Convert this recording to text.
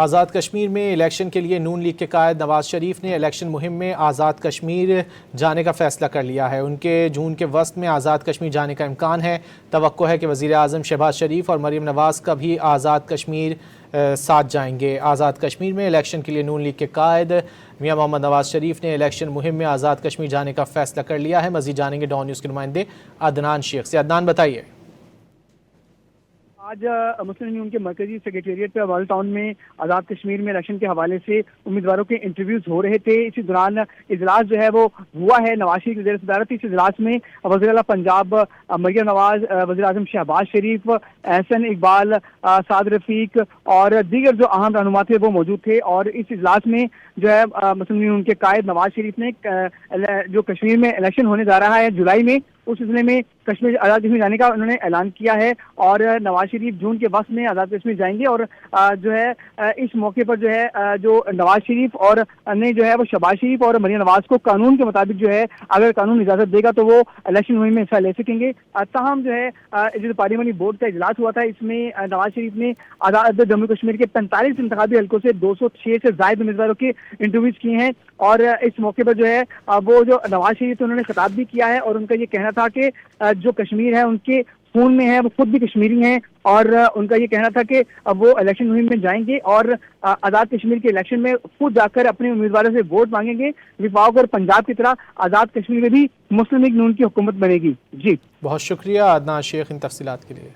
आज़ाद कश्मीर में इलेक्शन के लिए नून लीग के कायद नवाज शरीफ ने इलेक्शन मुहिम में आज़ाद कश्मीर जाने का फ़ैसला कर लिया है। उनके जून के वस्त में आज़ाद कश्मीर जाने का इम्कान है। तवक्को है कि वज़ीर आज़म शहबाज शरीफ और मरीम नवाज़ का भी आज़ाद कश्मीर साथ जाएंगे। आज़ाद कश्मीर में इलेक्शन के लिए नून लीग के कायद मियां मोहम्मद नवाज शरीफ ने इलेक्शन मुहिम में आज़ाद कश्मीर जाने का फ़ैसला कर लिया है। मज़ीद जानेंगे डॉन न्यूज़ के नुमाइंदे अदनान शेख से। अदनान, बताइए। आज मुस्लिम यूनियन के मरकजी सेक्रेटेरिएट पे वाल टाउन में आज़ाद कश्मीर में इलेक्शन के हवाले से उम्मीदवारों के इंटरव्यूज हो रहे थे। इसी दौरान इजलास जो है वो हुआ है नवाज शरीफ की सदारत। इस इजलास में वज़ीर आला पंजाब मरियम नवाज, वज़ीर आज़म शहबाज शरीफ, एहसन इकबाल, साद रफीक और दीगर जो अहम रहनुमा थे वो मौजूद थे। और इस इजलास में जो है मुस्लिम यूनियन के कायद नवाज शरीफ ने जो कश्मीर में इलेक्शन होने जा रहा है जुलाई में, उस सिलसिले में कश्मीर आज़ाद कश्मीर जाने का उन्होंने ऐलान किया है। और नवाज शरीफ जून के वक्त में आज़ाद कश्मीर जाएंगे। और जो है इस मौके पर जो है जो नवाज शरीफ और ने जो है वो शहबाज शरीफ और मरियम नवाज को कानून के मुताबिक जो है अगर कानून इजाज़त देगा तो वो इलेक्शन मुहिम में हिस्सा ले सकेंगे। ताहम जो है जो पार्लियामेंट बोर्ड का इजलास हुआ था, इसमें नवाज शरीफ ने आज़ाद जम्मू कश्मीर के 45 इंतखाबी हल्कों से 206 से ज़ायद उम्मीदवारों के इंटरव्यूज किए हैं। और इस मौके पर जो है वो जो नवाज शरीफ थे उन्होंने खिताब भी किया है और उनका ये कहना था कि जो कश्मीर है उनके खून में है, वो खुद भी कश्मीरी हैं। और उनका ये कहना था कि वो इलेक्शन मुहिम में जाएंगे और आज़ाद कश्मीर के इलेक्शन में खुद जाकर अपने उम्मीदवारों से वोट मांगेंगे। विफाक और पंजाब की तरह आज़ाद कश्मीर में भी मुस्लिम लीग नून की हुकूमत बनेगी। जी, बहुत शुक्रिया अदनान शेख इन तफसीलात के लिए।